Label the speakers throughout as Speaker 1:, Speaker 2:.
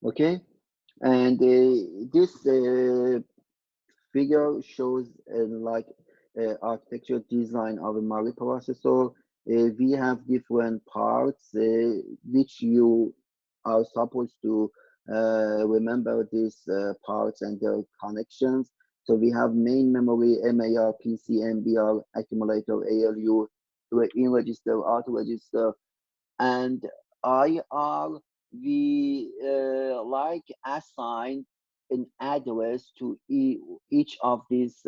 Speaker 1: Okay, and this figure shows like architecture design of a microprocessor. We have different parts which you are supposed to remember these parts and their connections. So we have main memory, MAR, PC, MBR, accumulator, ALU, in register, out register, and IR. We like assign an address to each of these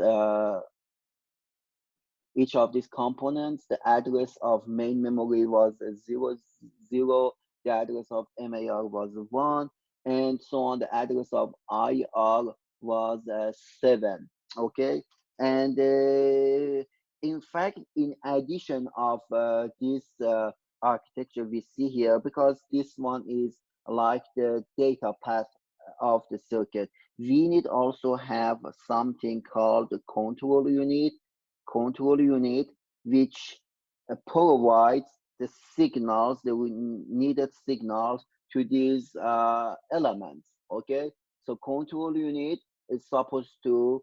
Speaker 1: components. The address of main memory was 0, 0. The address of MAR was 1, and so on. The address of IR was 7. Okay, and in fact, in addition of this architecture we see here, because this one is like the data path of the circuit, we need also have something called the control unit, which provides the signals, the needed signals to these elements. Okay, so control unit is supposed to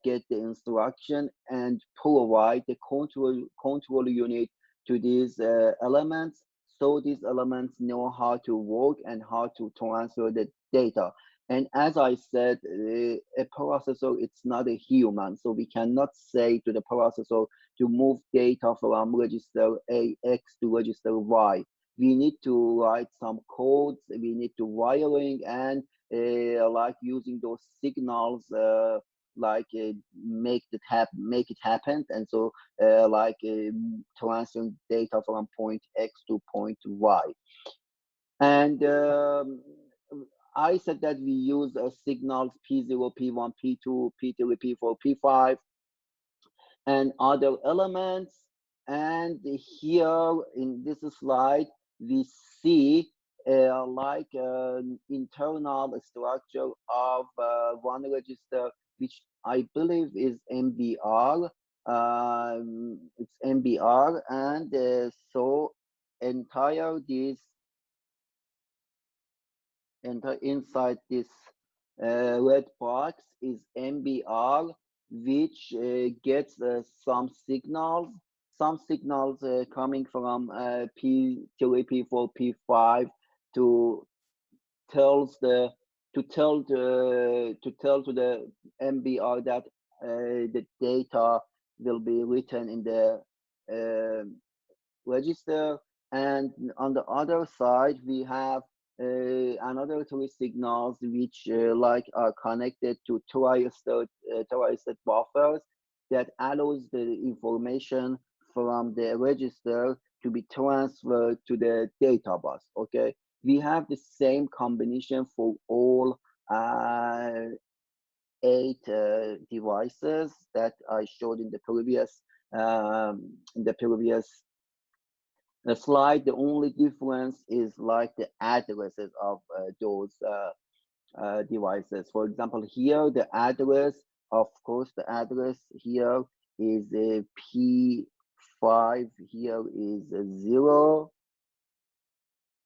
Speaker 1: get the instruction and provide the control unit to these elements, so these elements know how to work and how to transfer the data. And as I said, a processor, it's not a human, so we cannot say to the processor to move data from register X to register Y. We need to write some codes, we need to wiring, and like using those signals, like make it happen, and so like transferring data from point X to point Y. And I said that we use signals P0, P1, P2, P3, P4, P5, and other elements. And here in this slide, we see like an internal structure of one register, which I believe is MBR. It's MBR, and so entire this enter inside this red box is MBR, which gets some signals coming from P3, P4, P5 to tells the to tell to the MBR that the data will be written in the uh, register. And on the other side, we have another three signals which like are connected to tristor buffers that allows the information from the register to be transferred to the data bus. Okay, we have the same combination for all uh, 8 devices that I showed in the previous slide. The only difference is like the addresses of those devices. For example, here the address, of course, the address here is a P5, here is a 0,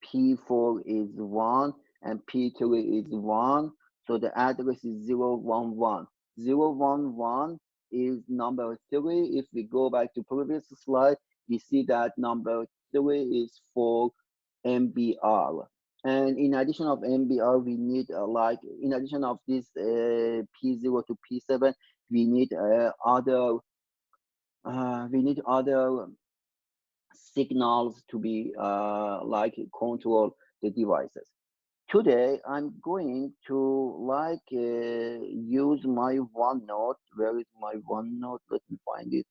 Speaker 1: P4 is 1, and P3 is 1. So the address is 011. 011 is number 3. If we go back to previous slide, we see that number 3 is for MBR. And in addition of MBR, we need like, in addition of this P0 to P7, we need other signals to be like control the devices. Today, I'm going to like use my OneNote. Where is my OneNote? Let me find it.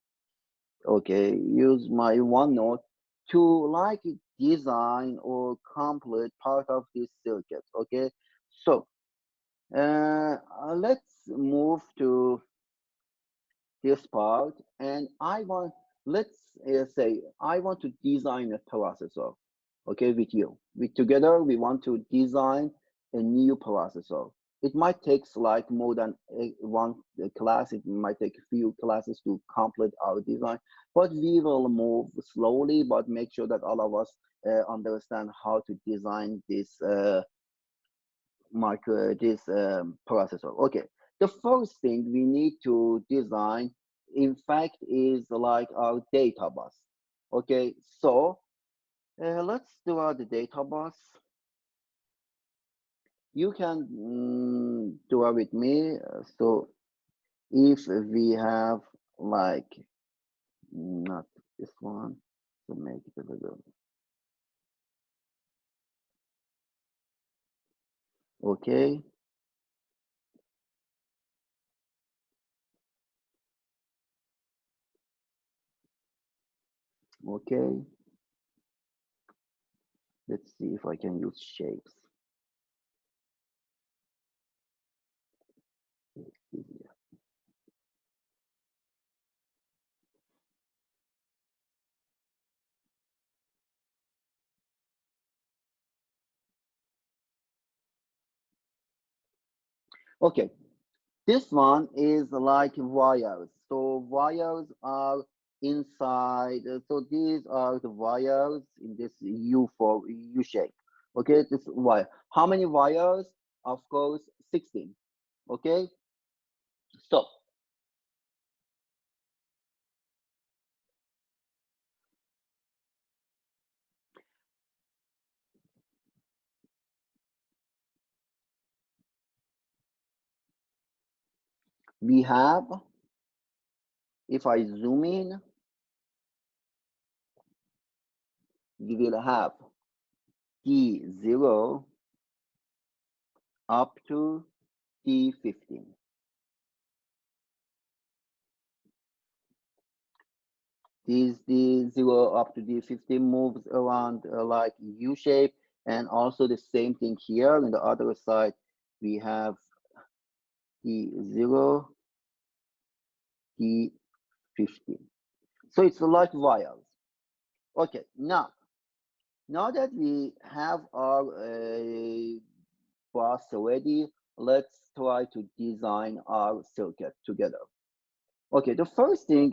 Speaker 1: Okay, use my OneNote to like design or complete part of this circuit. Okay, so let's move to this part, and let's say I want to design a processor. Okay, with you, together we want to design a new processor. It might take like more than one class. It might take a few classes to complete our design, but we will move slowly, but make sure that all of us understand how to design this this processor. Okay, the first thing we need to design, in fact, is like our data bus. Okay, so let's draw the data bus. You can draw with me. So if we have like not this one, to make it a little. Okay. Okay. Let's see if I can use shapes. It's easier. Okay, this one is like wires. So wires are inside. So these are the wires in this U shape. Okay, this wire. How many wires? Of course, 16. Okay, so we have, if I zoom in, we will have D0 up to D15. These D0 up to D15 moves around like U shape, and also the same thing here on the other side. We have D0, D15. So it's like wires. Okay, now that we have our bus already, let's try to design our circuit together. Okay, the first thing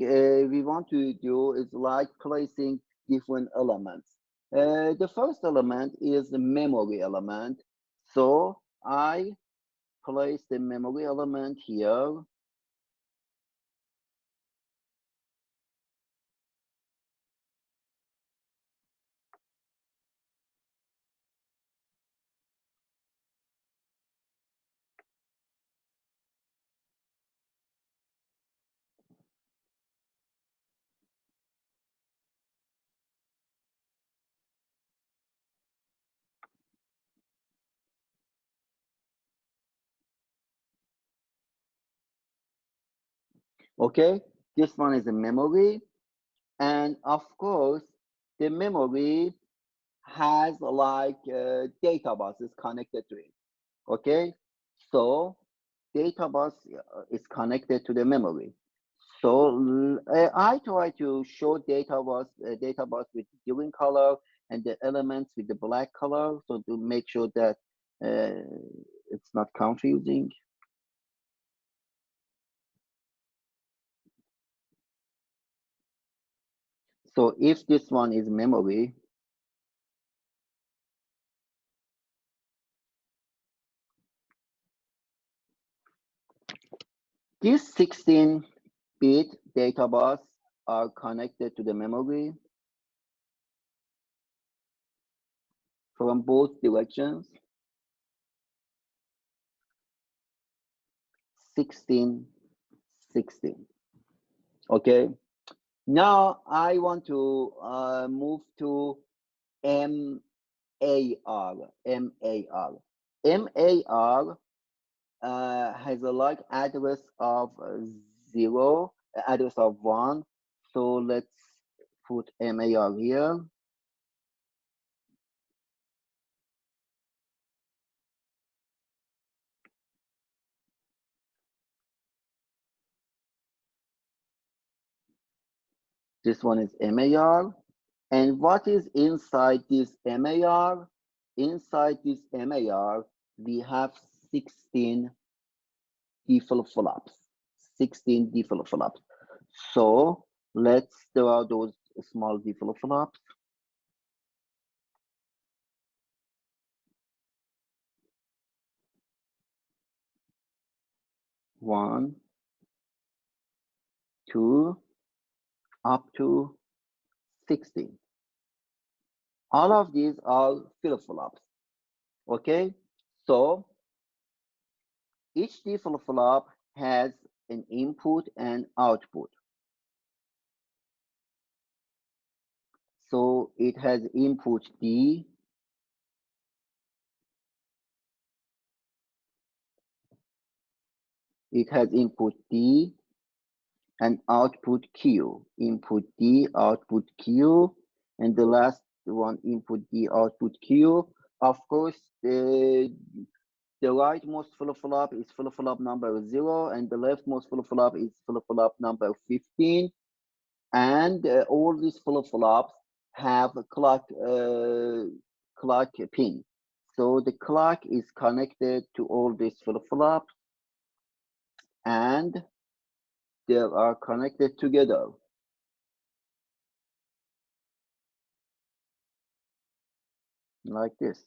Speaker 1: we want to do is like placing different elements. The first element is the memory element. So I place the memory element here. Okay, this one is the memory. And of course, the memory has like data buses connected to it. Okay, so data bus is connected to the memory. So I try to show data bus with green color and the elements with the black color, so to make sure that it's not confusing. So if this one is memory, these 16-bit data bus are connected to the memory from both directions. 16, 16. Okay. Now I want to move to MAR. MAR. MAR has a like address of 0, address of 1. So let's put MAR here. This one is MAR. And what is inside this MAR? Inside this MAR, we have 16 flip-flops. 16 flip-flops. So let's draw those small flip-flops. 1, 2, up to 16. All of these are flip-flops. Okay, so each D flip-flop has an input and output. So it has input D, it has input D and output Q. Input D, output Q, and the last one input D, output Q. Of course, the rightmost flip-flop is flip-flop number 0, and the leftmost flip-flop is flip-flop number 15. And all these flip-flops have a clock pin. So the clock is connected to all these flip-flops, and they are connected together. Like this.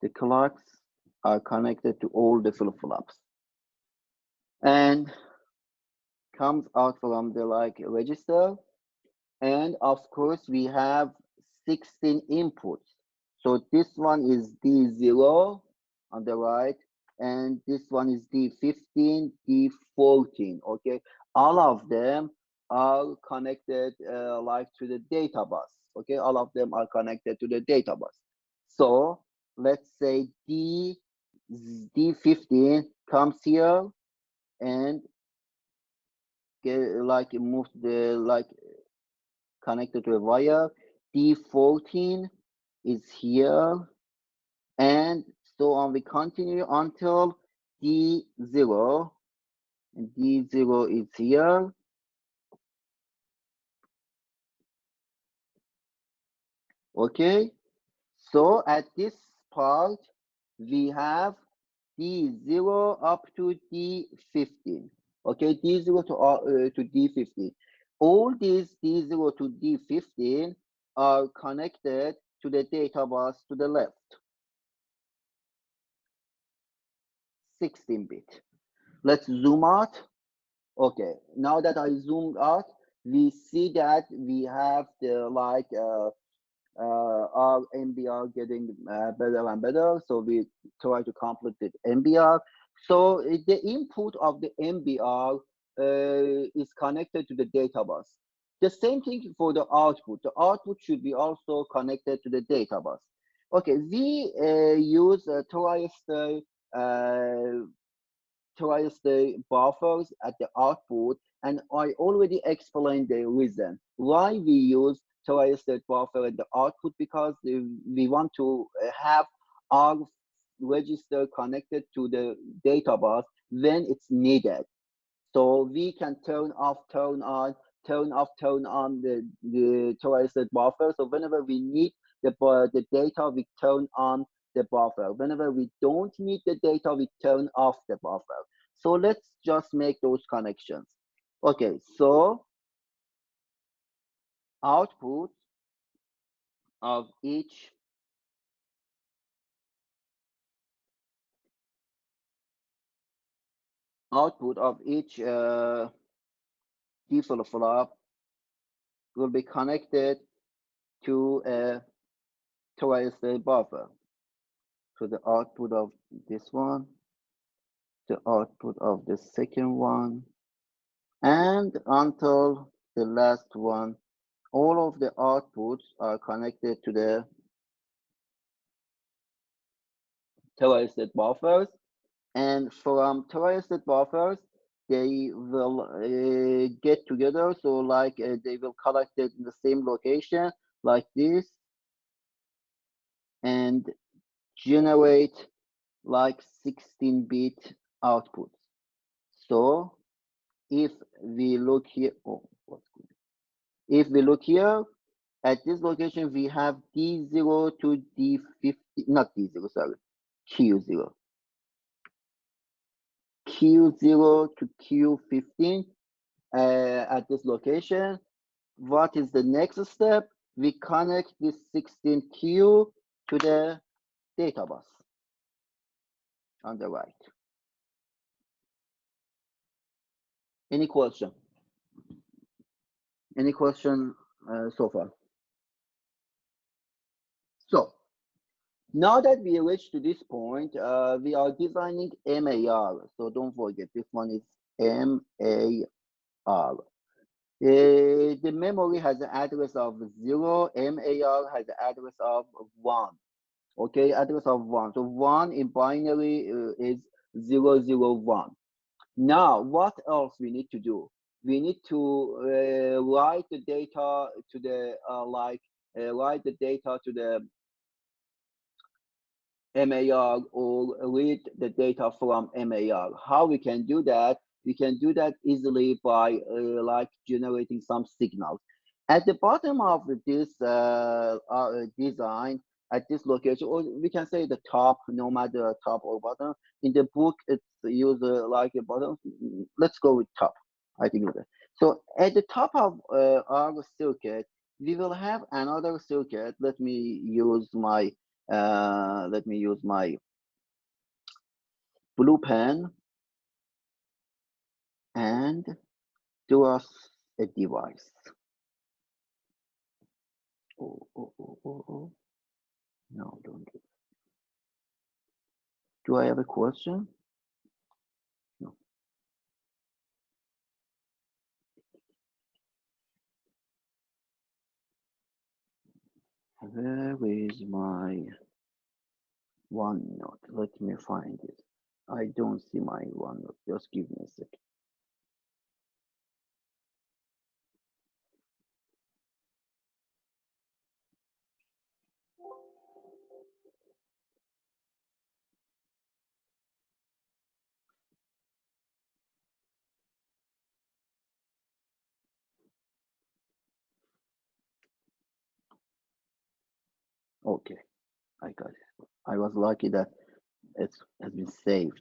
Speaker 1: The clocks are connected to all the flip-flops and comes out from the register. And of course, we have 16 inputs. So this one is D0 on the right, and this one is D15, D14. Okay, all of them are connected to the data bus. Okay, all of them are connected to the data bus. So let's say D15 comes here and move the connected to a wire. D14 is here, and so on. We continue until D0, and D0 is here. Okay, so at this part, we have D0 up to D15. Okay, D0 to D15. All these D0 to D15 are connected to the data bus to the left. 16-bit. Let's zoom out. Okay, now that I zoomed out, we see that we have the our Mbr getting better and better. So we try to complete the Mbr. So the input of the Mbr is connected to the data bus. The same thing for the output. The output should be also connected to the data bus. Okay, we use Toaster buffers at the output, and I already explained the reason why we use twisted buffer at the output, because we want to have our register connected to the data bus when it's needed. So we can turn off, turn on, turn off, turn on the twisted buffer. So whenever we need the data, we turn on the buffer. Whenever we don't need the data, we turn off the buffer. So let's just make those connections. Okay, so output of each D flip-flop will be connected to a twisted buffer. So the output of this one, the output of the second one, and until the last one, all of the outputs are connected to the twisted buffers. And from twisted buffers, they will get together. So they will collect it in the same location like this and generate 16-bit outputs. So if we look here, if we look here at this location, we have D0 to D50, not D0, sorry, Q0. Q0 to Q15 at this location. what is the next step? We connect this 16Q to the data bus on the right. Any question? Any question so far? So now that we reached to this point, we are designing MAR. So don't forget, this one is MAR. The memory has an address of 0, MAR has an address of 1. Okay, address of 1. So 1 in binary is 001. Now, what else we need to do? We need to write the data to the write the data to the MAR or read the data from MAR. How we can do that? We can do that easily by like generating some signals. At the bottom of this design, at this location, or we can say the top, no matter top or bottom. In the book, it's used like a bottom. Let's go with top. I think okay. So at the top of our circuit, we will have another circuit. Let me use my blue pen and do us a device. Oh. No, don't do it. Do I have a question? No. Where is my OneNote? Let me find it. I don't see my OneNote. Just give me a second. Okay, I got it. I was lucky that it has been saved.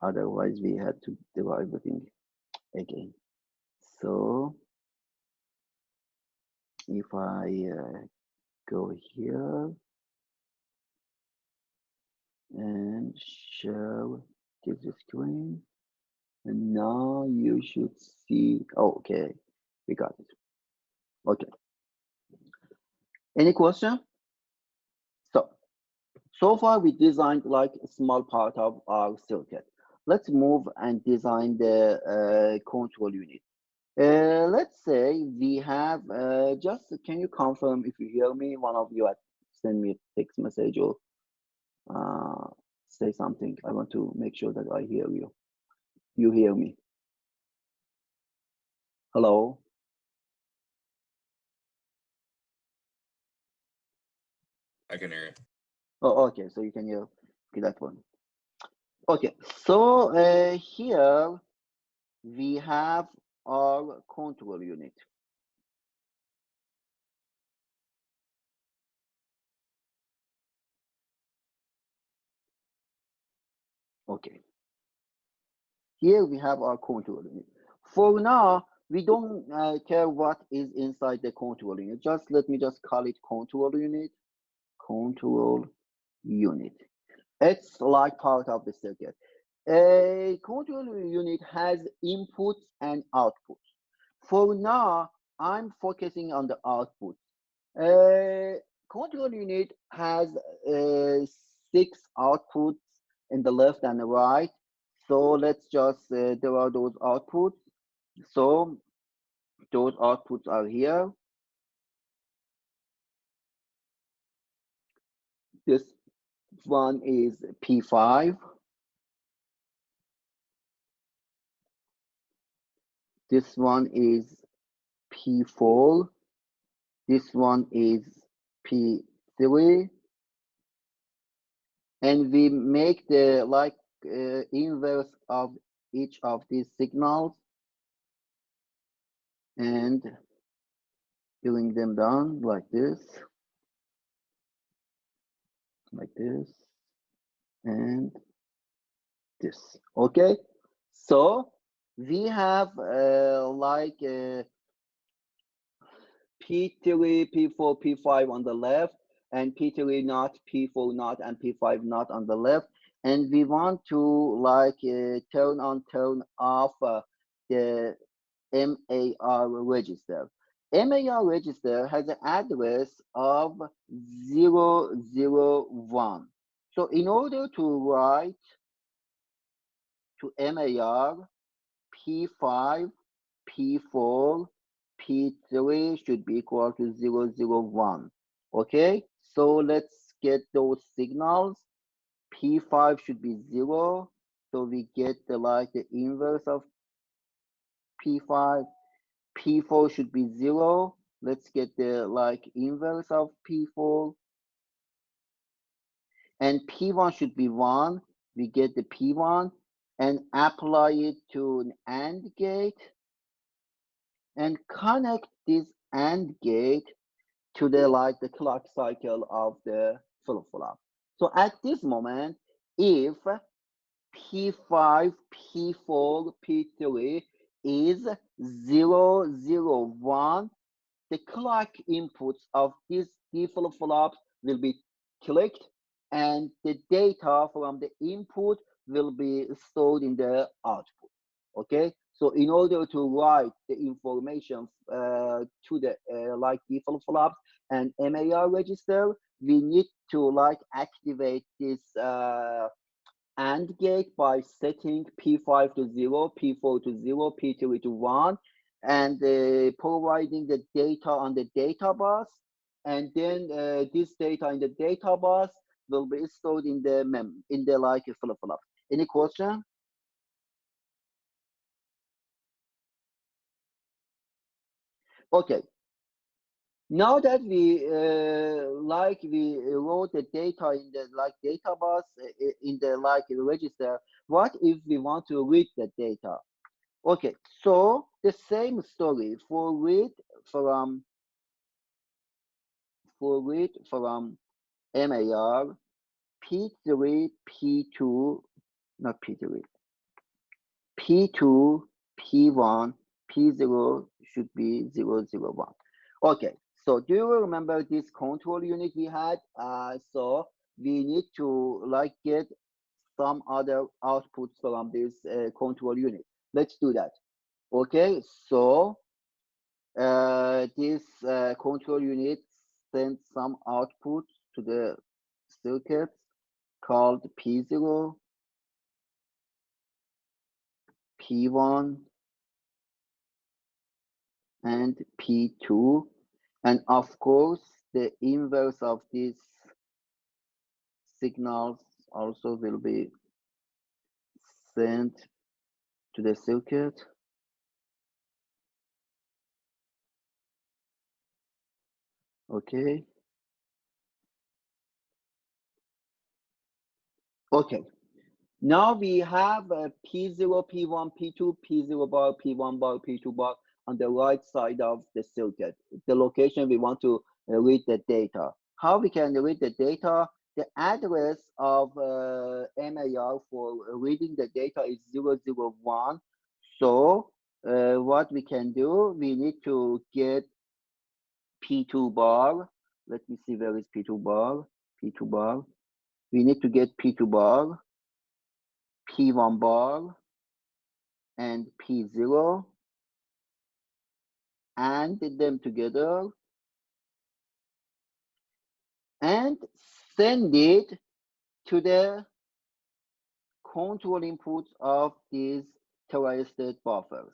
Speaker 1: Otherwise, we had to do everything again. So if I go here and show this screen, and now you should see. Oh, okay, we got it. Okay. Any question? So far we designed like a small part of our circuit. Let's move and design the control unit. Let's say we have just, can you confirm if you hear me? One of you send me a text message or say something. I want to make sure that I hear you. You hear me? Hello?
Speaker 2: I can hear you.
Speaker 1: Oh, okay. So you can hear that one. Okay. So here we have our control unit. Okay. Here we have our control unit. For now, we don't care what is inside the control unit. Just let me just call it control unit. Control unit. It's like part of the circuit. A control unit has inputs and outputs. For now, I'm focusing on the outputs. Control unit has 6 outputs in the left and the right. So let's just draw those outputs. So those outputs are here. This one is P5. This one is P4. This one is P3. And we make the like inverse of each of these signals and bring them down like this, and this. Okay, so we have like P3, P4, P5 on the left, and P3 not, P4 not, and P5 not on the left. And we want to like turn on, turn off the MAR register. MAR register has an address of 001. So in order to write to MAR, P5, P4, P3 should be equal to 001. Okay, so let's get those signals. P5 should be 0, so we get the like the inverse of P5. P4 should be 0. Let's get the like inverse of P4. And P1 should be 1. We get the P1 and apply it to an AND gate and connect this AND gate to the like the clock cycle of the flip-flop. So at this moment, if P5, P4, P3 is 001, the clock inputs of these flip-flops will be clicked and the data from the input will be stored in the output. Okay, so in order to write the information to the like the flip-flops and MAR register, we need to like activate this AND gate by setting P5 to 0, P4 to 0, P3 to 1, and providing the data on the data bus. And then this data in the data bus will be stored in the like flip-flop. Any question? Okay. Now that we we wrote the data in the like data bus in the like register, what if we want to read the data? Okay, so the same story for read from MAR P3 P2 not P3 P2 P1 P0 should be 001. Okay, so do you remember this control unit we had? So we need to like get some other outputs from this control unit. Let's do that. Okay, so this control unit sends some output to the circuits called P0, P1, and P2. And of course, the inverse of these signals also will be sent to the circuit. Okay. Okay. Now we have P0, P1, P2, P0 bar, P1 bar, P2 bar on the right side of the circuit, the location we want to read the data. How we can read the data? The address of MAR for reading the data is 001. So what we can do, we need to get P2 bar. Let me see where is P2 bar. P2 bar. We need to get P2 bar, P1 bar, and P0, and them together and send it to the control inputs of these tri-state buffers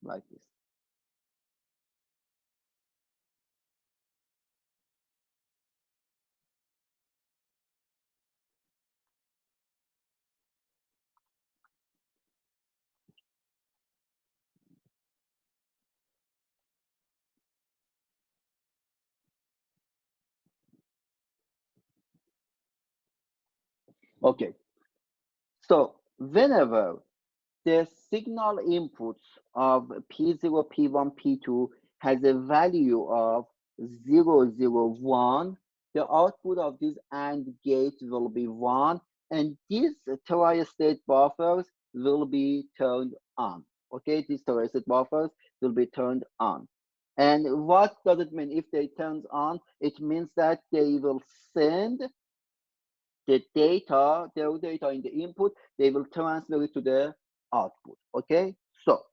Speaker 1: like this. Okay, so whenever the signal inputs of P0, P1, P2 has a value of 001, the output of this AND gate will be 1, and these tri-state buffers will be turned on. Okay, these tri-state buffers will be turned on. And what does it mean if they turns on? It means that they will send the data, their data in the input, they will transfer it to the output. Okay, so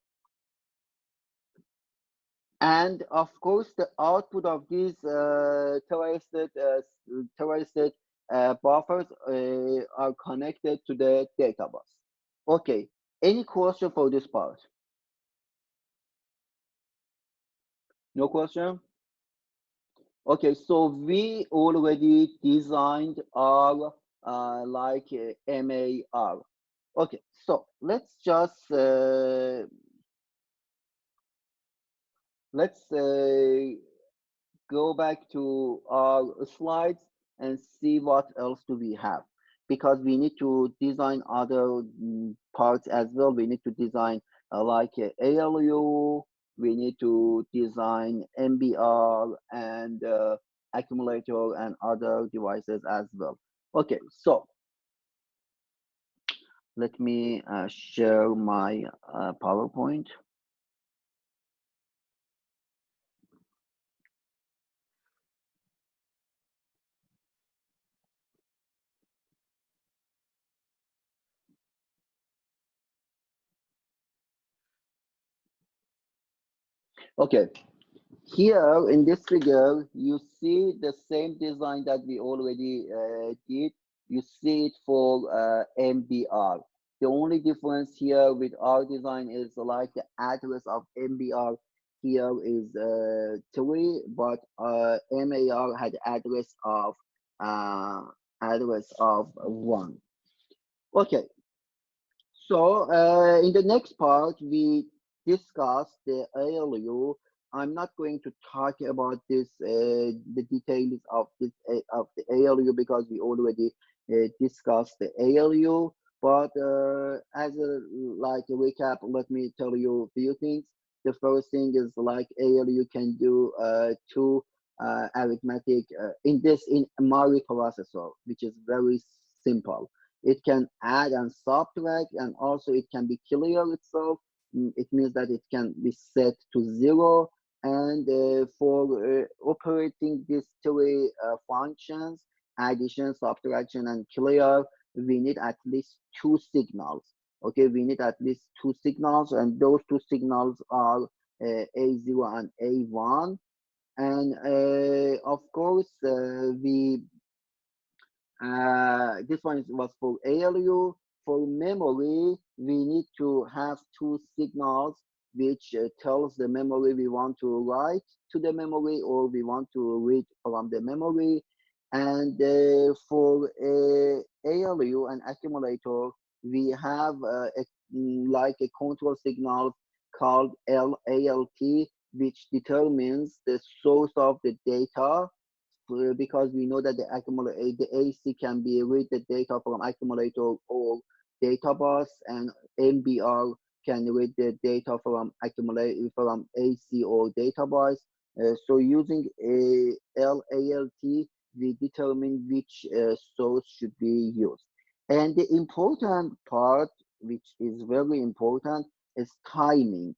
Speaker 1: and of course the output of these terroristed buffers are connected to the data bus. Okay, any question for this part? No question? Okay, so we already designed our MAR. Okay, so let's go back to our slides and see what else do we have, because we need to design other parts as well. We need to design ALU, we need to design Mbr and accumulator and other devices as well. Okay, so let me share my PowerPoint. Okay, here in this figure, you see the same design that we already did. You see it for MBR. The only difference here with our design is like the address of MBR here is 3, but MAR had uh, address of 1. Okay, so in the next part, we discuss the ALU. I'm not going to talk about the details of the ALU because we already discussed the ALU. But as a recap, let me tell you a few things. The first thing is like ALU can do two arithmetic in Mari processor, which is very simple. It can add and subtract, and also it can be clear itself. It means that it can be set to 0. And for operating these three functions, addition, subtraction, and clear, we need at least 2 signals. Okay, we need at least 2 signals, and those 2 signals are A0 and A1. And of course, this one was for ALU. For memory, we need to have 2 signals which tells the memory we want to write to the memory or we want to read from the memory. And for ALU and accumulator, we have like a control signal called LALT, which determines the source of the data, because we know that the AC can be read the data from accumulator or data bus, and MBR can read the data from accumulator from AC or data bus. So using a LALT, we determine which source should be used. And the important part, which is very important, is timing.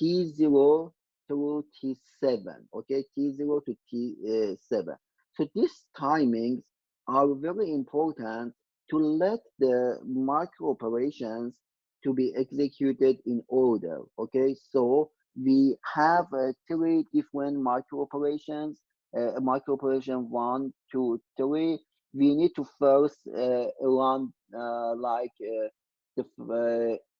Speaker 1: T0 through T7. Okay, T0 to T7. So these timings are very important to let the micro operations to be executed in order. Okay, so we have 3 different micro operations. Micro operation 1, 2, 3. We need to first run the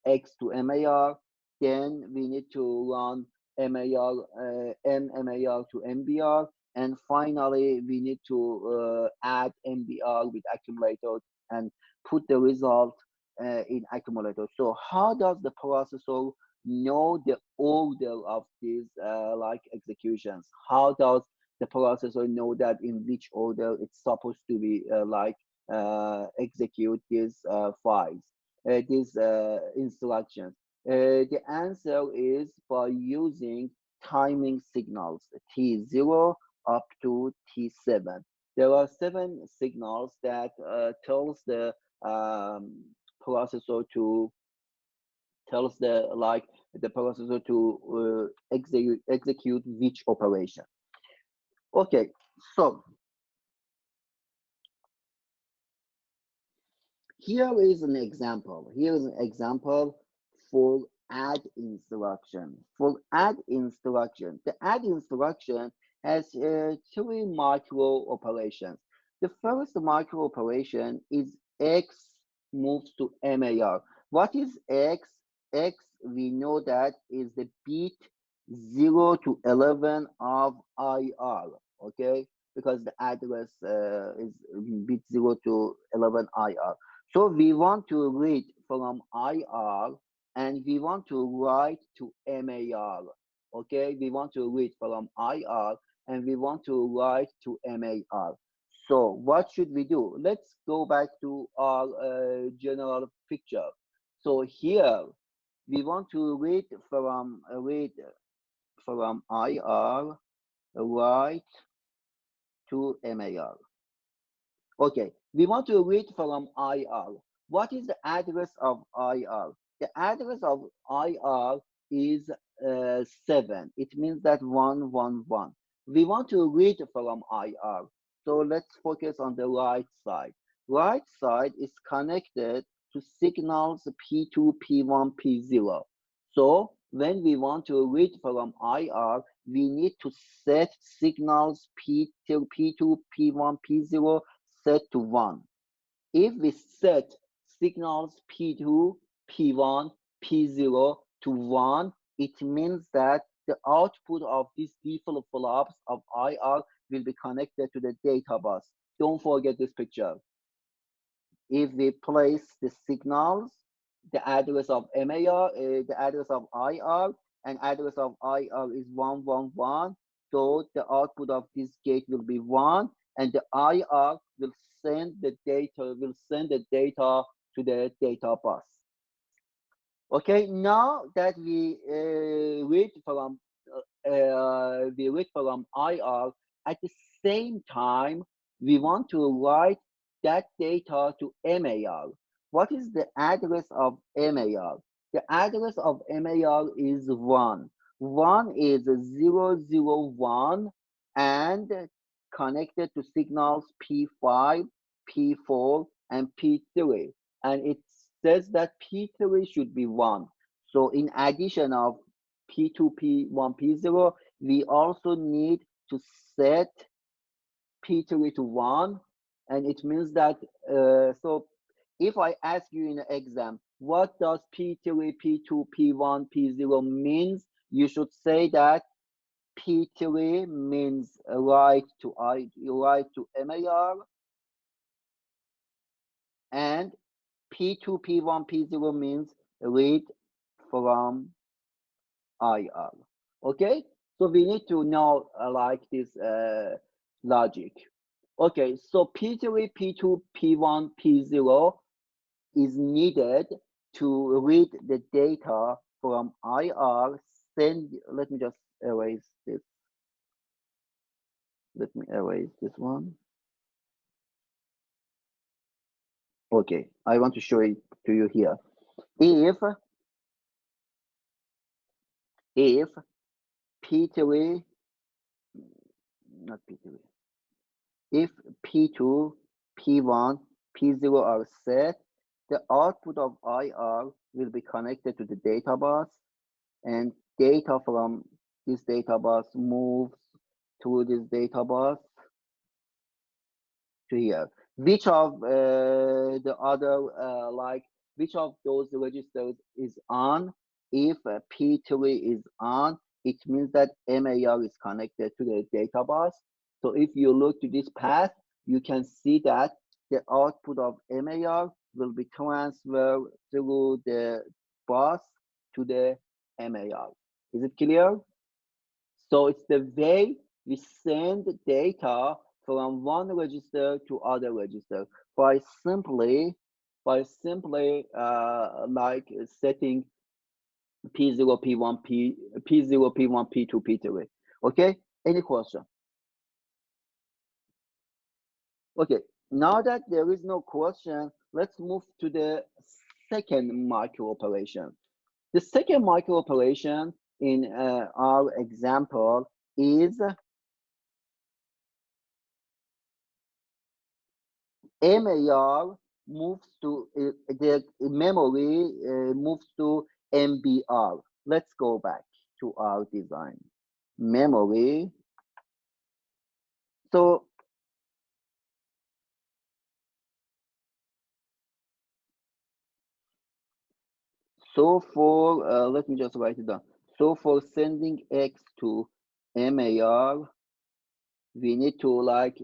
Speaker 1: X to MAR. Then we need to run MAR, MMAR to MBR, and finally we need to add MBR with accumulator and put the result in accumulator. So how does the processor know the order of these executions? How does the processor know that in which order it's supposed to be execute these files, these instructions? The answer is by using timing signals T0 up to T7. There are 7 signals that tells the processor to tells the the processor to execute which operation. Okay, so here is an example. Here is an example for add instruction. For add instruction, the add instruction has three micro operations. The first micro operation is X moves to MAR. What is X? X, we know that is the bit 0 to 11 of IR, okay? Because the address is bit 0 to 11 IR. So we want to read from IR and we want to write to MAR. Okay, we want to read from IR and we want to write to MAR. So what should we do? Let's go back to our general picture. So here we want to read from IR, write to MAR. Okay, we want to read from IR. What is the address of IR? The address of IR is 7. It means that 111. We want to read from IR. So let's focus on the right side. Right side is connected to signals P2, P1, P0. So when we want to read from IR, we need to set signals P2, P1, P0 set to 1. If we set signals P2, P1, P0 to 1, it means that the output of these default flops of IR will be connected to the data bus. Don't forget this picture. If we place the signals, the address of MAR, the address of IR, and address of IR is 111, so the output of this gate will be 1, and the IR will send the data to the data bus. Okay, now that we read from IR, at the same time we want to write that data to MAR. What is the address of MAR? The address of MAR is 1. 1 is 001 and connected to signals P5, P4, and P3. And it says that P3 should be 1. So in addition of P2, P1, P0, we also need to set P3 to 1. And it means that, so if I ask you in an exam, what does P3, P2, P1, P0 means? You should say that P3 means write to MAR, and P2, P1, P0 means read from IR. Okay, so we need to know like this logic. Okay, so P3, P2, P1, P0 is needed to read the data from IR. Let me just erase this. Let me erase this one. Okay, I want to show it to you here. If P3, not P3, if P2, P1, P0 are set, the output of IR will be connected to the data bus, and data from this data bus moves to this data bus to here. Which of the other, which of those registers is on? If P3 is on, it means that MAR is connected to the data bus. So if you look to this path, you can see that the output of MAR will be transferred through the bus to the MAR. Is it clear? So it's the way we send data from one register to other register by simply like setting P0, P1, P0, P1, P2, P3. Okay, any question? Okay, now that there is no question, let's move to the second micro operation. The second micro operation in our example is MAR moves to the memory moves to MBR. Let's go back to our design. Memory. So for let me just write it down. So for sending X to MAR, we need to like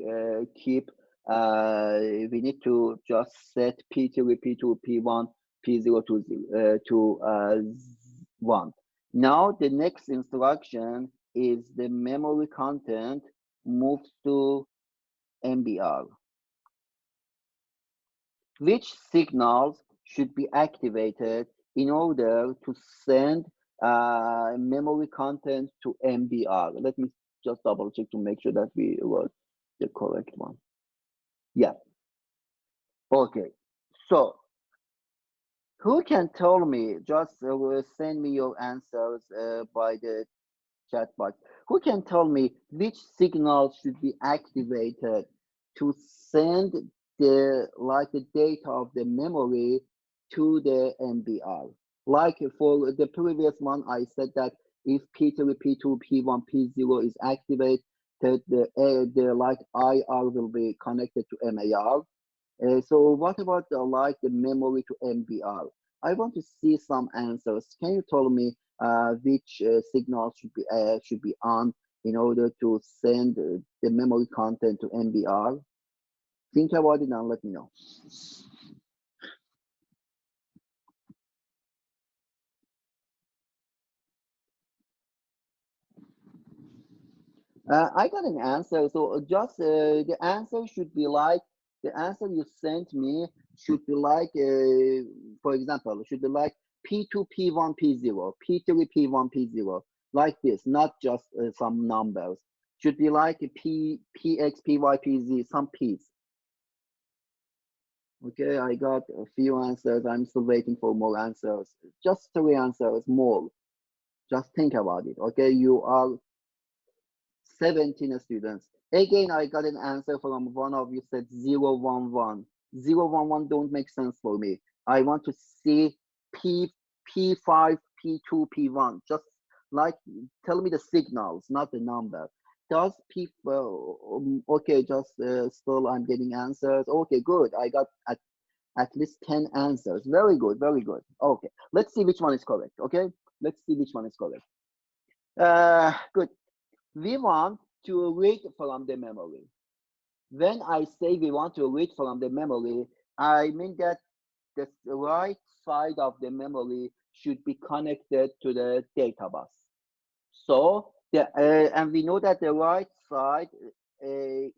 Speaker 1: keep we need to just set P3, P2, P1, P0 to 1. Now the next instruction is the memory content moves to MBR. Which signals should be activated in order to send memory content to MBR? Let me just double check to make sure that we wrote the correct one. Yeah. Okay. So who can tell me, just send me your answers by the chat box. Who can tell me which signals should be activated to send the data of the memory to the MBR? Like for the previous one, I said that if P3, P2, P1, P0 is activated, the like IR will be connected to MAR. So what about the memory to MBR? I want to see some answers. Can you tell me which signal should be on in order to send the memory content to MBR? Think about it and let me know. I got an answer. So just the answer should be like the answer you sent me should be like, for example, should be like P2, P1, P0, P3, P1, P0, like this, not just some numbers. Should be like PX, PY, PZ, some P's. Okay, I got a few answers. I'm still waiting for more answers. Just 3 answers more. Just think about it. Okay, you are 17 students. Again, I got an answer from one of you said 011. 011 don't make sense for me. I want to see P5, P2, P1. Just like tell me the signals, not the number. Does P okay, just still I'm getting answers. Okay, good. I got at least 10 answers. Very good, very good. Okay, let's see which one is correct. Okay, let's see which one is correct. Good. We want to read from the memory. When I say we want to read from the memory, I mean that the right side of the memory should be connected to the data bus. So and we know that the right side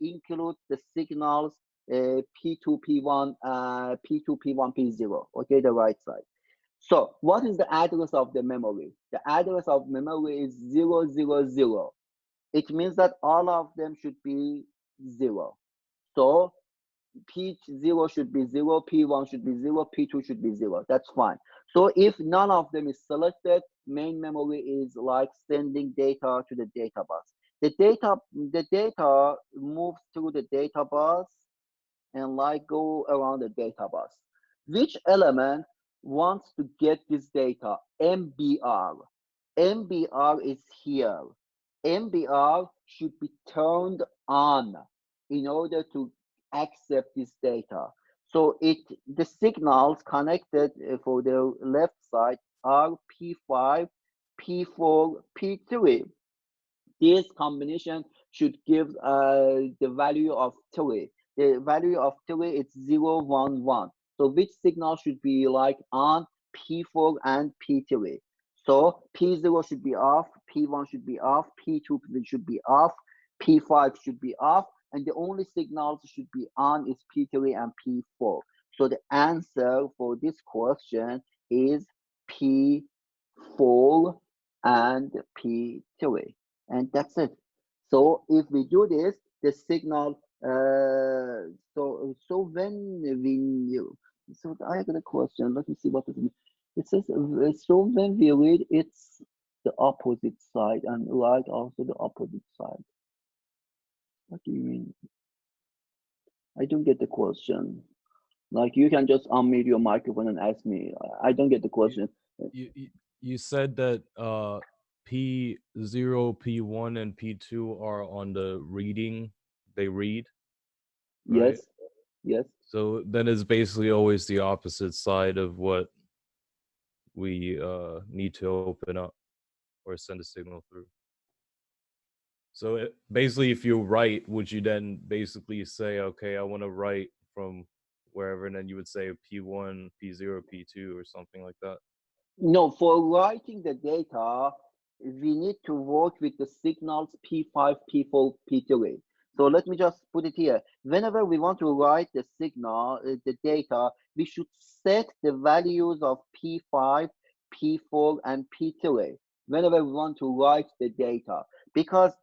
Speaker 1: includes the signals P2, P1, P2, P1, P0. Okay, the right side. So what is the address of the memory? The address of memory is 000. It means that all of them should be 0. So P0 should be 0, P1 should be 0, P2 should be 0. That's fine. So if none of them is selected, main memory is like sending data to the data bus. The data moves through the data bus and like go around the data bus. Which element wants to get this data? MBR. MBR is here. MBR should be turned on in order to accept this data. So the signals connected for the left side are P5, P4, P3. This combination should give the value of 3. The value of 3 is 0, 1, 1. So which signal should be like on P4 and P3? So P0 should be off, P1 should be off, P2 should be off, P5 should be off, and the only signals should be on is P3 and P4. So the answer for this question is P4 and P3. And that's it. So if we do this, the signal, so when we knew, so I got a question. Let me see what is It says so when we read it's the opposite side and write also the opposite side. What do you mean? I don't get the question. Like you can just unmute your microphone and ask me. I don't get the
Speaker 3: You
Speaker 1: question.
Speaker 3: you said that P0, P1, and P2 are on the reading. They read, right?
Speaker 1: Yes, yes.
Speaker 3: So then it's basically always the opposite side of what we need to open up or send a signal through. So basically, if you write, would you then basically say, okay, I want to write from wherever, and then you would say P1, P0, P2, or something like that?
Speaker 1: No, for writing the data, we need to work with the signals P5, P4, P3. So let me just put it here. Whenever we want to write the signal, the data, we should set the values of P5, P4, and P3 whenever we want to write the data. Because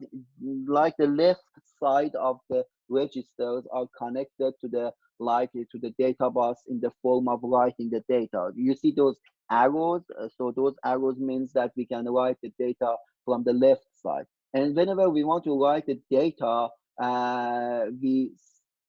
Speaker 1: like the left side of the registers are connected to the to the data bus in the form of writing the data. You see those arrows. So those arrows means that we can write the data from the left side. And whenever we want to write the data, we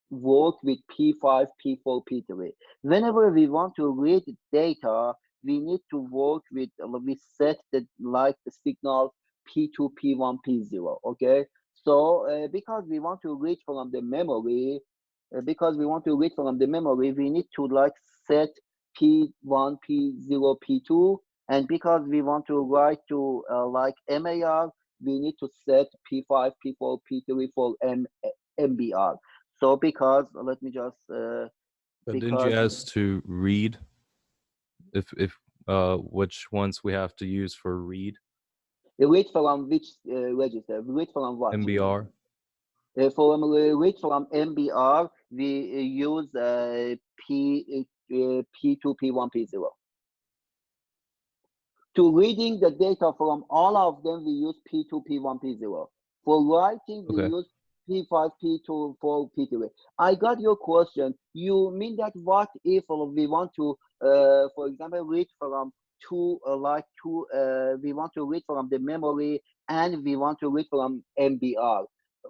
Speaker 1: work with P5, P4, P3. Whenever we want to read data, we need to work with, we set the the signal P2, P1, P0. Okay. So because we want to read from the memory, we need to set P1, P0, P2, and because we want to write to MAR, we need to set P5, P4, P3 for MBR. So because let me just
Speaker 3: But didn't you
Speaker 1: because
Speaker 3: ask to read if which ones we have to use for read?
Speaker 1: read from which register? Read from what you mean?
Speaker 3: MBR.
Speaker 1: Read from MBR, we use P2, P1, P0. To reading the data from all of them, we use P2, P1, P0. For writing, we
Speaker 3: Okay.
Speaker 1: use P5, P2, 4, P3. I got your question. You mean that what if we want to, for example, read from we want to read from the memory and we want to read from MBR.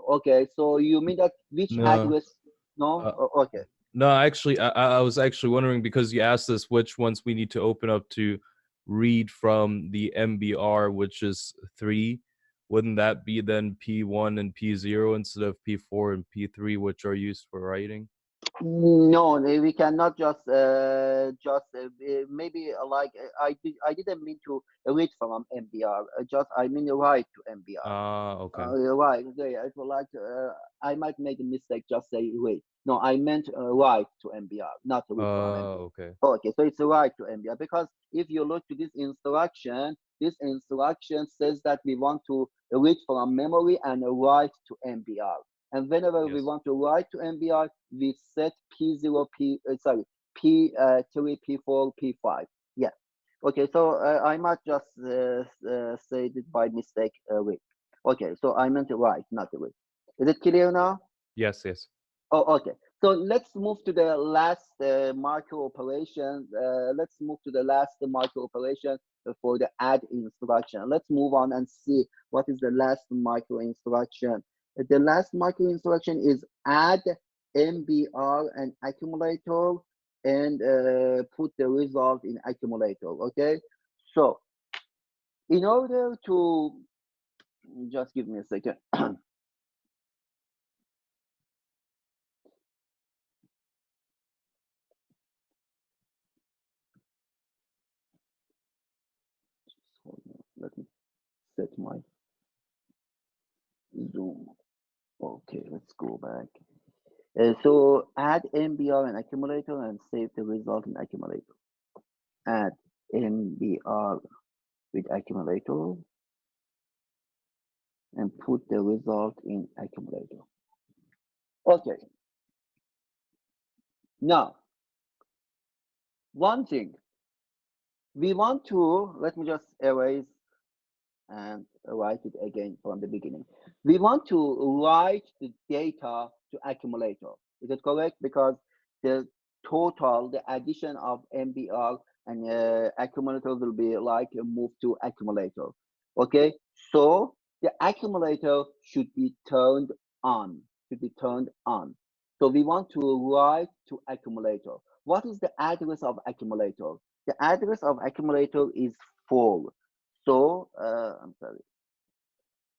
Speaker 1: Okay, so you mean that which
Speaker 3: No.
Speaker 1: address? No?
Speaker 3: Uh,
Speaker 1: Okay.
Speaker 3: no, actually, I was actually wondering because you asked us which ones we need to open up to read from the MBR, which is 3. Wouldn't that be then P1 and P0 instead of P4 and P3, which are used for writing?
Speaker 1: No, we cannot maybe I didn't mean to read from MBR. Just I mean write to MBR.
Speaker 3: Ah, okay.
Speaker 1: Right. Okay. I would like to, I might make a mistake. Just say read. No, I meant write to MBR, not read from MBR.
Speaker 3: Okay.
Speaker 1: Okay, so it's a write to MBR because if you look to this instruction says that we want to read from memory and write to MBR. And whenever we
Speaker 3: Yes.
Speaker 1: want to write to MBR, we set P0, P3, P4, P5. Yeah. Okay, so I might just say it by mistake. Wait. Okay, so I meant to write, not to read. Is it clear now?
Speaker 3: Yes, yes.
Speaker 1: Oh, okay. So let's move to the last micro operation. Let's move to the last micro operation for the add instruction. Let's move on and see what is the last micro instruction. The last micro instruction is add MBR and accumulator and put the result in accumulator. Okay. So in order to just give me a second. Hold on. Let me set my Zoom. Okay, let's go back. So add MBR and accumulator and save the result in accumulator. Add MBR with accumulator and put the result in accumulator. Okay. Now, one thing we want to, let me just erase and write it again from the beginning. We want to write the data to accumulator. Is it correct? Because the total, the addition of Mbr and accumulator will be like a move to accumulator. Okay, so the accumulator should be turned on, So we want to write to accumulator. What is the address of accumulator? The address of accumulator is 4. So I'm sorry.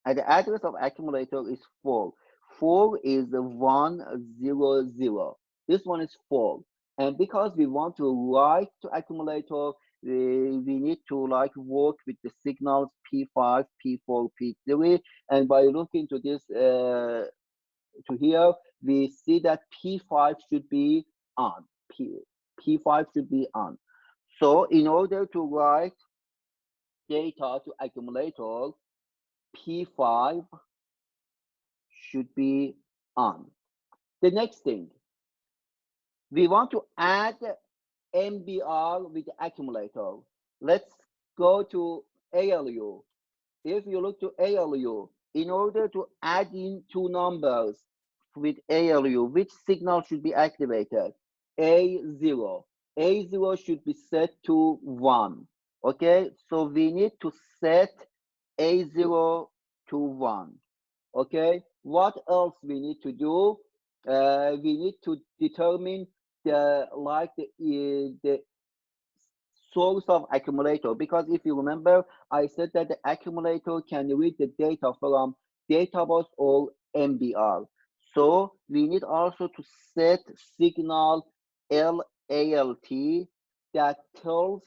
Speaker 1: And the address of accumulator is 4. 4 is 100. This one is 4. And because we want to write to accumulator, we need to like work with the signals P5, P4, P3. And by looking to this to here, we see that P5 should be on. P5 should be on. So in order to write data to accumulator, P5 should be on. The next thing, we want to add Mbr with the accumulator. Let's go to ALU. If you look to ALU, in order to add in two numbers with ALU, which signal should be activated? A0. A0 should be set to 1. Okay, so we need to set A0 to 1. Okay, what else we need to do? We need to determine the source of accumulator, because if you remember, I said that the accumulator can read the data from data bus or Mbr. So we need also to set signal LALT that tells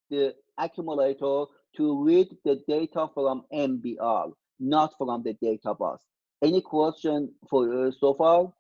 Speaker 1: the accumulator to read the data from Mbr, not from the data bus. Any question for so far?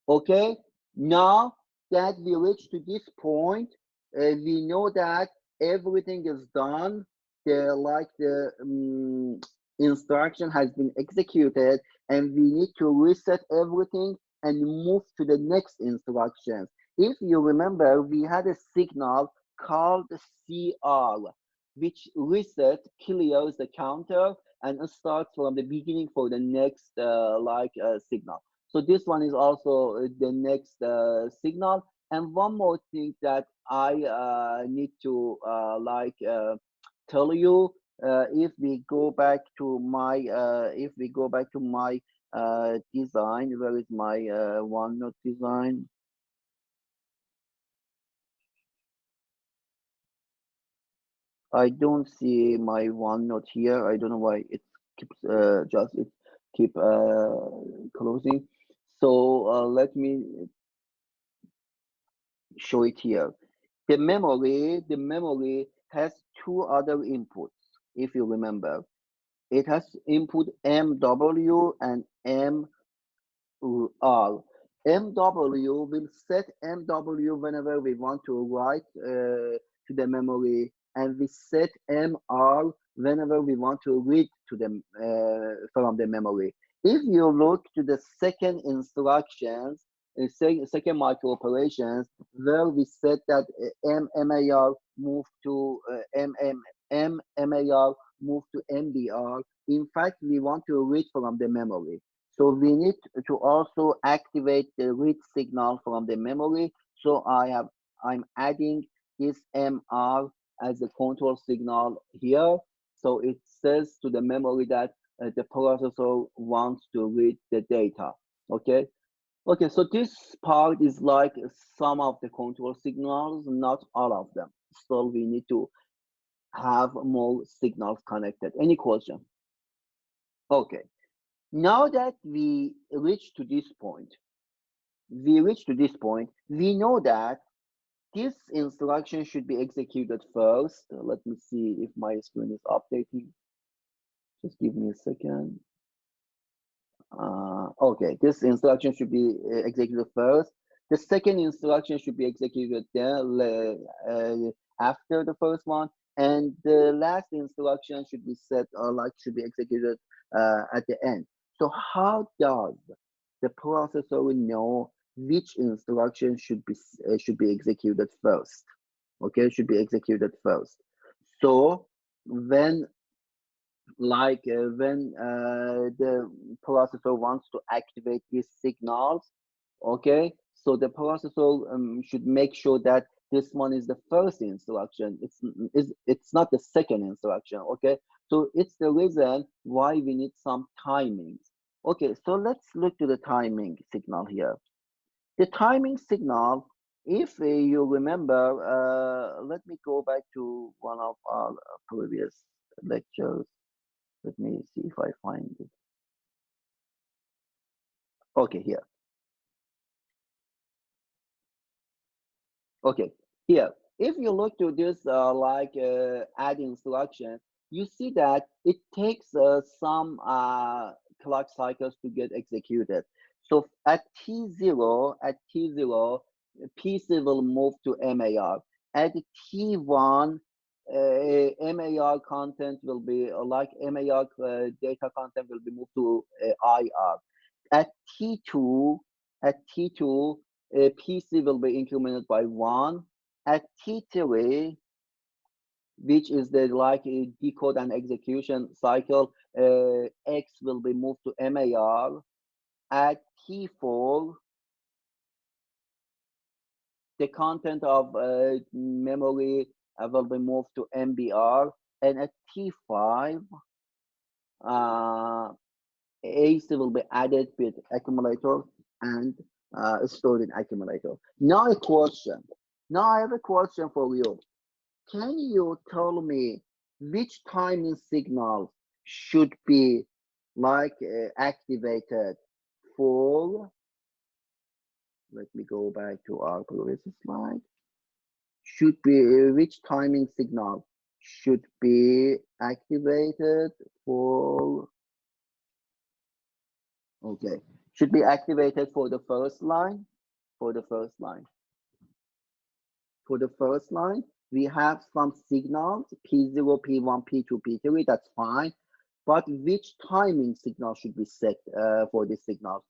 Speaker 1: Okay, now that we reached to this point, we know that everything is done. The instruction has been executed, and we need to reset everything and move to the next instructions. If you remember, we had a signal called CR, which reset clears the counter and starts from the beginning for the next signal. So this one is also the next signal. And one more thing that I need to tell you, if we go back to my design, where is my OneNote design? I don't see my OneNote here. I don't know why it keeps keep closing. So let me show it here. The memory has two other inputs. If you remember, it has input MW and MR. MW will set MW whenever we want to write to the memory, and we set MR whenever we want to read to them from the memory. If you look to the second instructions, second micro operations, where we set that MMAR move to MMAR move to MBR. In fact, we want to read from the memory. So we need to also activate the read signal from the memory. So I'm adding this MR as a control signal here. So it says to the memory that the processor wants to read the data. Okay. Okay, so this part is like some of the control signals, not all of them. So we need to have more signals connected. Any question? Okay. Now that we reach to this point, we know that this instruction should be executed first. Let me see if my screen is updating. Just give me a second. Okay, this instruction should be executed first. The second instruction should be executed after the first one, and the last instruction should be should be executed at the end. So how does the processor know which instruction should be executed first? Okay, should be executed first. So when the processor wants to activate these signals, okay, So the processor should make sure that this one is the first instruction. It's not the second instruction. Okay, so it's the reason why we need some timings. Okay, so let's look to the timing signal here. The timing signal, if you remember, let me go back to one of our previous lectures. Let me see if I find it. Okay, here. Okay, here. If you look to this add instruction, you see that it takes some clock cycles to get executed. So at T0, PC will move to MAR. At T1, MAR content will be MAR data content will be moved to IR. At T2, PC will be incremented by 1. At T3, which is the decode and execution cycle, X will be moved to MAR. At T4, the content of memory will be moved to Mbr, and at T5, AC will be added with accumulator and stored in accumulator. Now a question. Now I have a question for you. Can you tell me which timing signals should be activated for? Let me go back to our previous slide. Should be which timing signal should be activated for? Okay, should be activated for the first line. For the first line, we have some signals P0, P1, P2, P3. That's fine, but which timing signal should be set for this signal?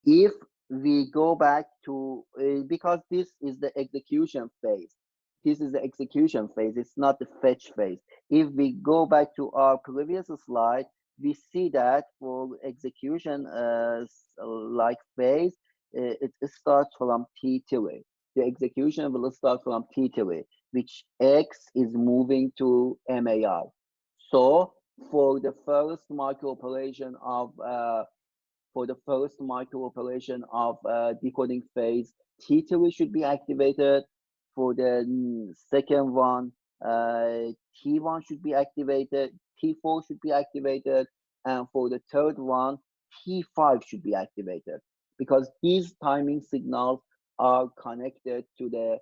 Speaker 1: If we go back to because this is the execution phase. This is the execution phase. It's not the fetch phase. If we go back to our previous slide, we see that for execution phase, it starts from T3. The execution will start from T3, which X is moving to MAR. So for the first micro operation of decoding phase, T3 should be activated. For the second one, T1 should be activated, T4 should be activated, and for the third one, T5 should be activated, because these timing signals are connected to the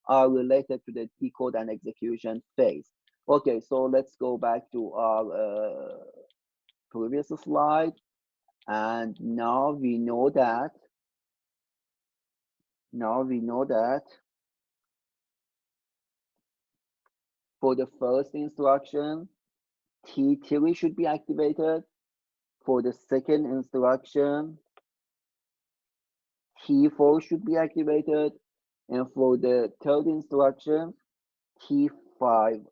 Speaker 1: are related to the decode and execution phase. Okay, so let's go back to our previous slide, and now we know that for the first instruction, T3 should be activated. For the second instruction, T4 should be activated, and for the third instruction, T5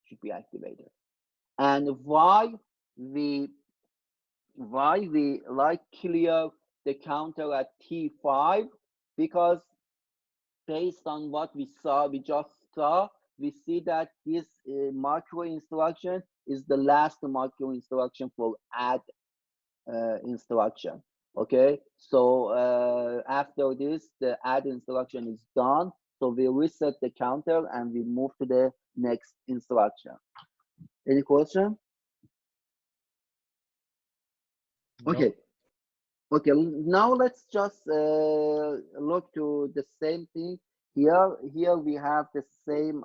Speaker 1: should be activated. And why we clear the counter at T5? Because based on what we just saw, we see that this macro instruction is the last macro instruction for add instruction. Okay, so after this, the add instruction is done. So we reset the counter and we move to the next instruction. Any question? Okay. Okay, now let's just look to the same thing. Here we have the same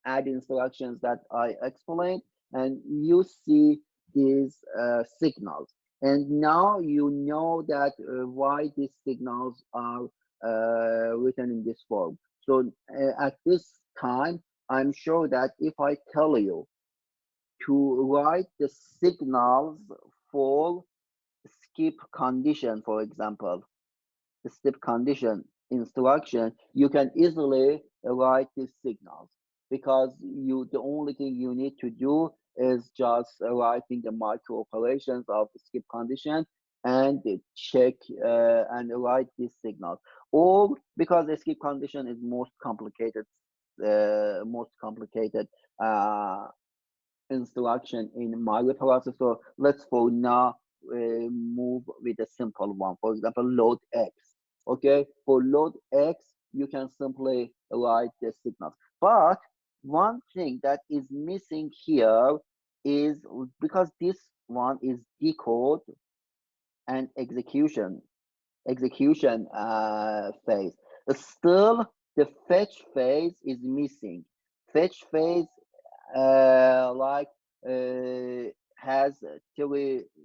Speaker 1: add instructions that I explained, and you see these signals. And now you know that why these signals are written in this form. So at this time, I'm sure that if I tell you to write the signals for skip condition, for example, the skip condition instruction, you can easily write these signals, because the only thing you need to do is just writing the micro operations of the skip condition and check and write these signals. Or because the skip condition is most complicated instruction in microprocessor, let's for now move with a simple one. For example, load X. Okay, for load X, you can simply write the signals. But one thing that is missing here is because this one is decode and execution phase. Still, the fetch phase is missing. Fetch phase like has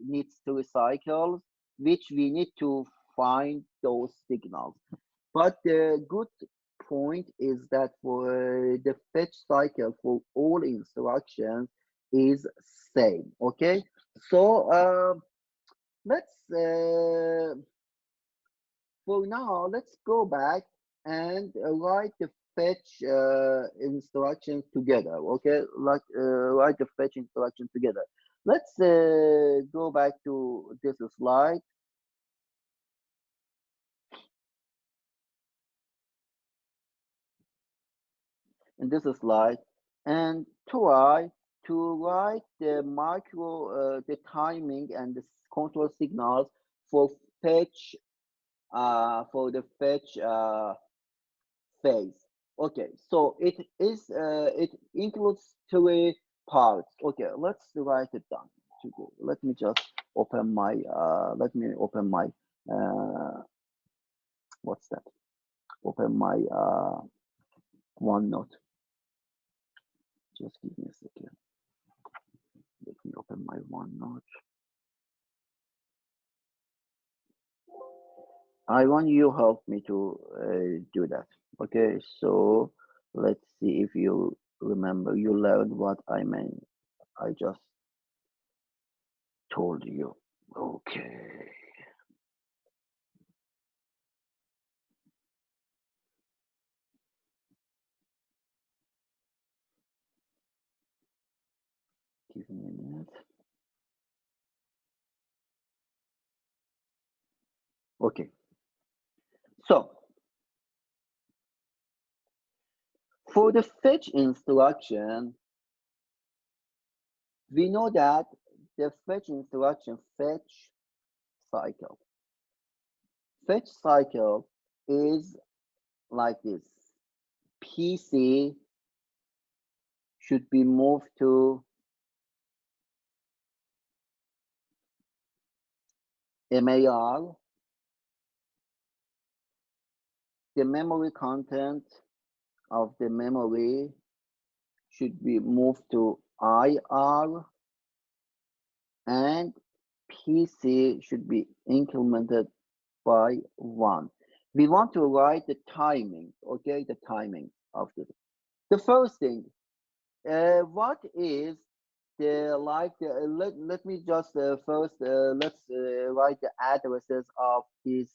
Speaker 1: needs three cycles, which we need to find those signals. But the good point is that for the fetch cycle for all instructions is same. Okay, so let's for now, let's go back and write the fetch instructions together. Okay, like write the fetch instruction together. Let's go back to this slide. In this slide, and try to write the the timing and the control signals for fetch for the fetch phase. Okay, so it includes three parts. Okay, let's write it down. Let me just open my what's that? Open my OneNote. Just give me a second. Let me open my OneNote. I want you help me to do that. Okay, so let's see if you remember. You learned what I meant. I just told you. Okay. Give me a minute. Okay. So for the fetch instruction, we know that the fetch instruction fetch cycle. Fetch cycle is like this. PC should be moved to MAR. The memory content of the memory should be moved to IR, and PC should be incremented by 1. We want to write the timing, okay, the timing of this. The first thing, what is the let me just first let's write the addresses of these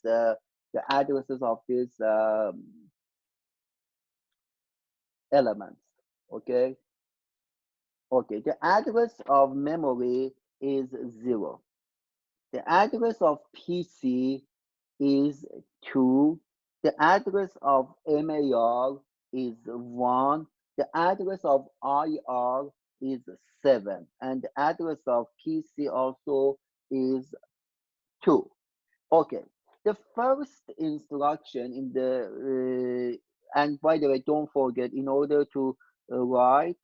Speaker 1: elements. Okay, the address of memory is 0. The address of PC is 2. The address of MAR is 1. The address of IR is 7. And the address of PC also is 2. Okay. The first instruction in the and by the way, don't forget, in order to write,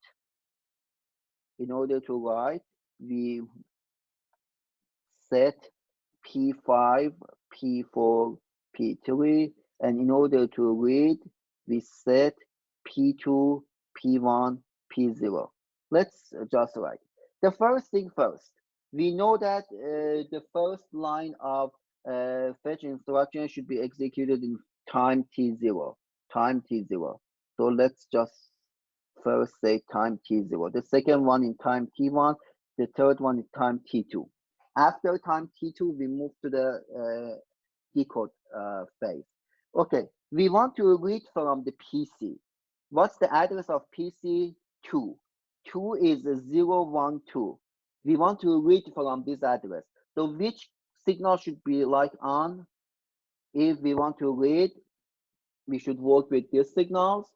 Speaker 1: we set P5, P4, P3, and in order to read, we set P2, P1, P0. Let's just write. The first thing first, we know that the first line of fetch instruction should be executed in time T0, So let's just first say time T0. The second one in time T1, the third one in time T2. After time T2, we move to the decode phase. Okay, we want to read from the PC. What's the address of PC? 2. 2 is 0, 1, 2. We want to read from this address. So which signal should be like on? If we want to read, we should work with these signals.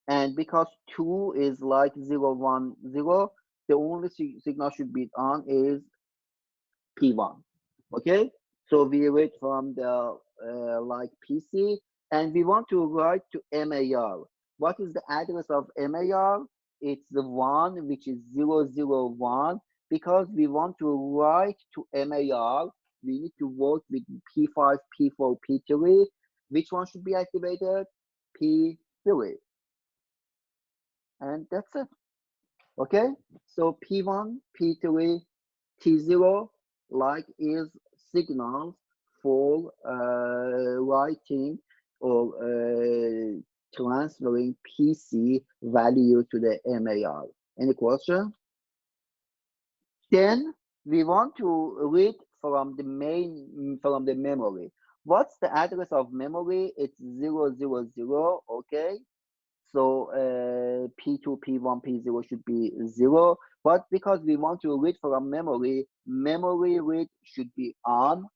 Speaker 1: And because 2 is like 0, 1, 0, the only signal should be on is P1. Okay, so we read from the like PC, and we want to write to MAR. What is the address of MAR? It's the one which is 001. Because we want to write to MAR, we need to work with P5, P4, P3. Which one should be activated? P3. And that's it. Okay, so P1, P3, T0 like is signals for writing or transferring PC value to the MAR. Any question? Then we want to read from the memory. What's the address of memory? It's 000. Okay, so P2, P1, P0 should be 0. But because we want to read from memory, memory read should be on.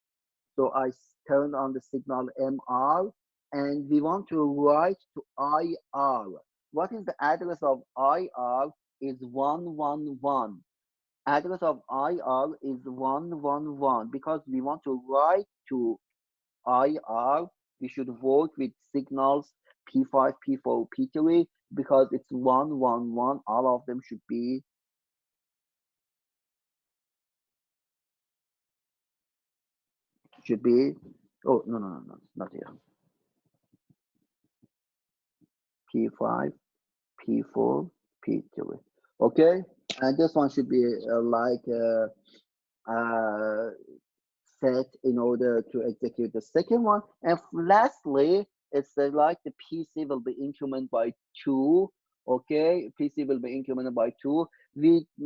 Speaker 1: So I turn on the signal MR, and we want to write to IR. What is the address of IR? Is 111. Address of IR is 111. Because we want to write to IR, we should work with signals P5, P4, P3, because it's 111. All of them should be oh no, not here. P5, P4, P3. Okay, and this one should be set in order to execute the second one. And lastly, it's like the PC will be incremented by 2. Okay, PC will be incremented by 2.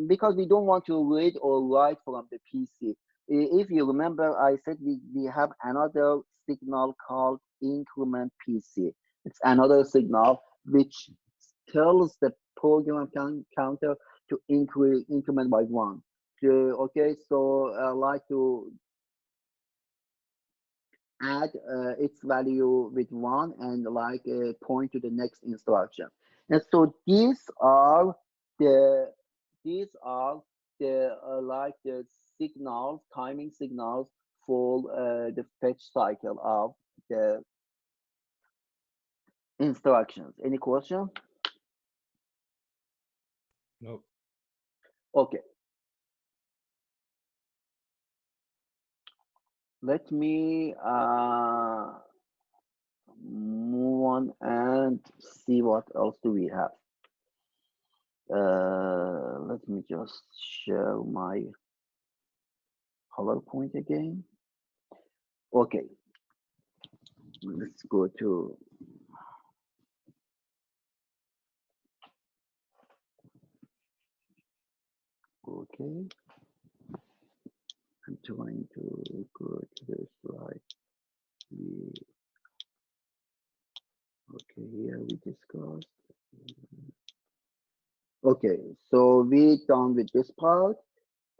Speaker 1: Because we don't want to read or write from the PC. If you remember, I said we have another signal called increment PC. It's another signal which tells the program counter to increment by 1. Okay, so I like to add its value with 1 and like point to the next instruction. And so these are the like the signals, timing signals for the fetch cycle of the instructions. Any question?
Speaker 3: Nope.
Speaker 1: Okay. Let me move on and see what else do we have. Let me just share my PowerPoint again. Okay, let's go to okay. I'm trying to go to the slide. Okay, here we discussed. Okay, so we done with this part,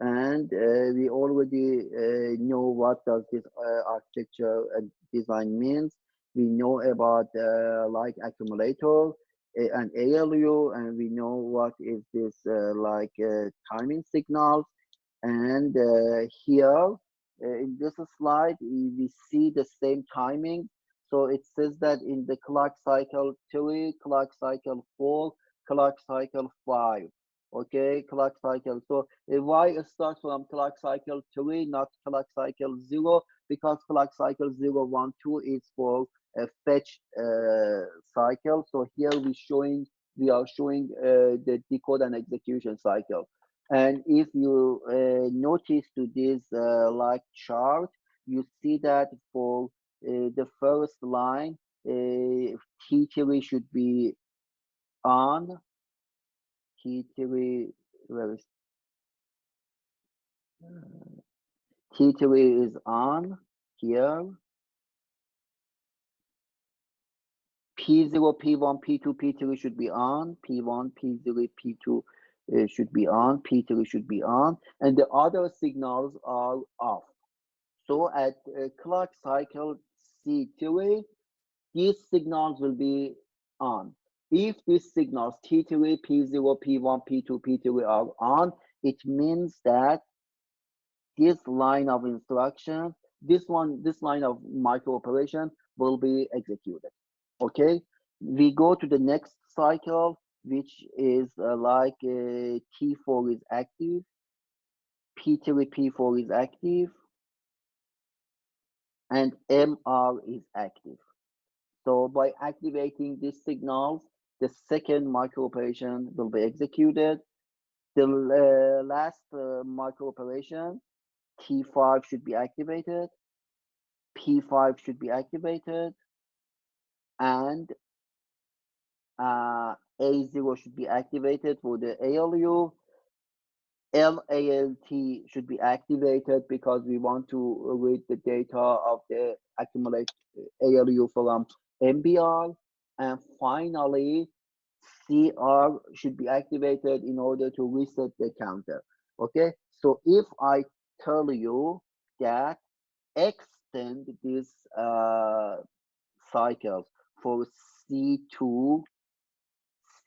Speaker 1: and we already know what does this architecture design means. We know about like accumulator and ALU, and we know what is this like timing signals. And here in this slide, we see the same timing. So it says that in the clock cycle 3, clock cycle 4, clock cycle 5. Okay, clock cycle. So why it starts from clock cycle 3, not clock cycle 0? Because clock cycle 0, 1, 2 is for a fetch cycle. So here we are showing the decode and execution cycle. And if you notice to this like chart, you see that for the first line, T3 should be on. T3, where is T3 is on here. P0, P1, P2, P3 should be on. P1, P0, P2, should be on, P3 should be on, and the other signals are off. So at clock cycle C3, these signals will be on. If these signals T3, P0, P1, P2, P3 are on, it means that this line of instruction, this line of micro operation will be executed. Okay, we go to the next cycle, which is like T4 is active, P3, P4 is active, and MR is active. So by activating these signals, the second micro operation will be executed. The last micro operation, T5 should be activated, P5 should be activated, and A0 should be activated for the ALU. LALT should be activated because we want to read the data of the accumulate ALU from Mbr. And finally, CR should be activated in order to reset the counter. Okay, so if I tell you that extend these cycles for C2,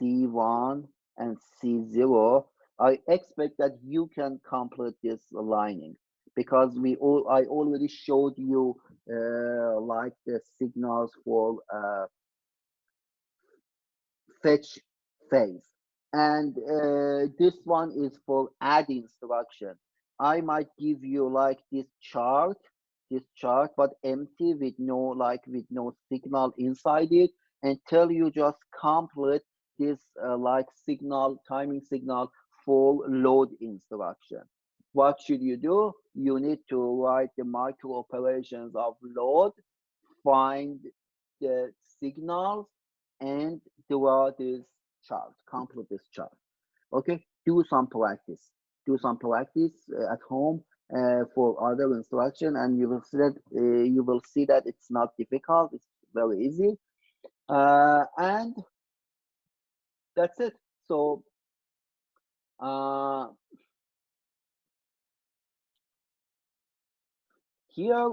Speaker 1: C1, and C0, I expect that you can complete this aligning because I already showed you like the signals for fetch phase, and this one is for add instruction. I might give you like this chart, but empty with no signal inside it, and tell you just complete this like timing signal for load instruction. What should you do? You need to write the micro operations of load, find the signals, and draw this chart, complete this chart. Okay, do some practice. At home for other instruction, and you will see that it's not difficult. It's very easy, and that's it. So here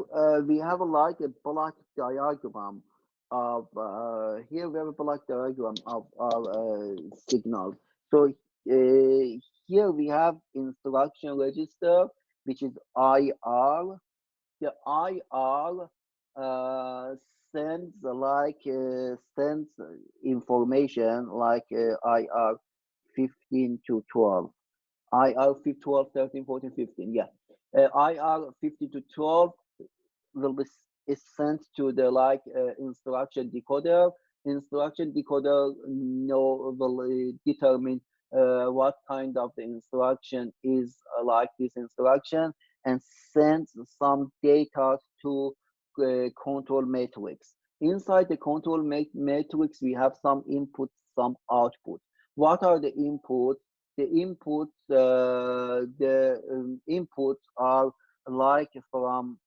Speaker 1: we have like a block diagram of here we have a block diagram of our signals. So here we have instruction register, which is IR. The IR sends information like IR 15 to 12. IR 12, 13, 14, 15. Yeah. IR 15 to 12 will be is sent to the instruction decoder. Instruction decoder will determine what kind of the instruction is like this instruction, and sends some data to control matrix. Inside the control matrix, we have some input, some output. What are the inputs? The inputs are like from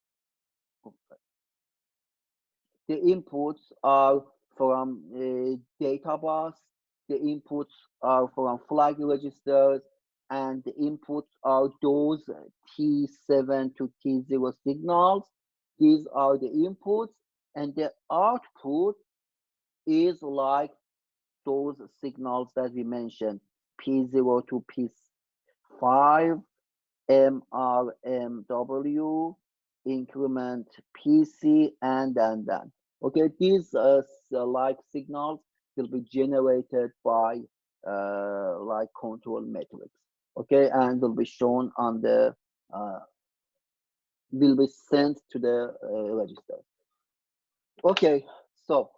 Speaker 1: the inputs are from data bus, the inputs are from flag registers, and the inputs are those T7 to T0 signals. These are the inputs, and the output is like those signals that we mentioned, P0 to P5, MRMW, increment PC, and then. Okay, these like signals will be generated by like control matrix. Okay, and will be shown on the will be sent to the register. Okay, so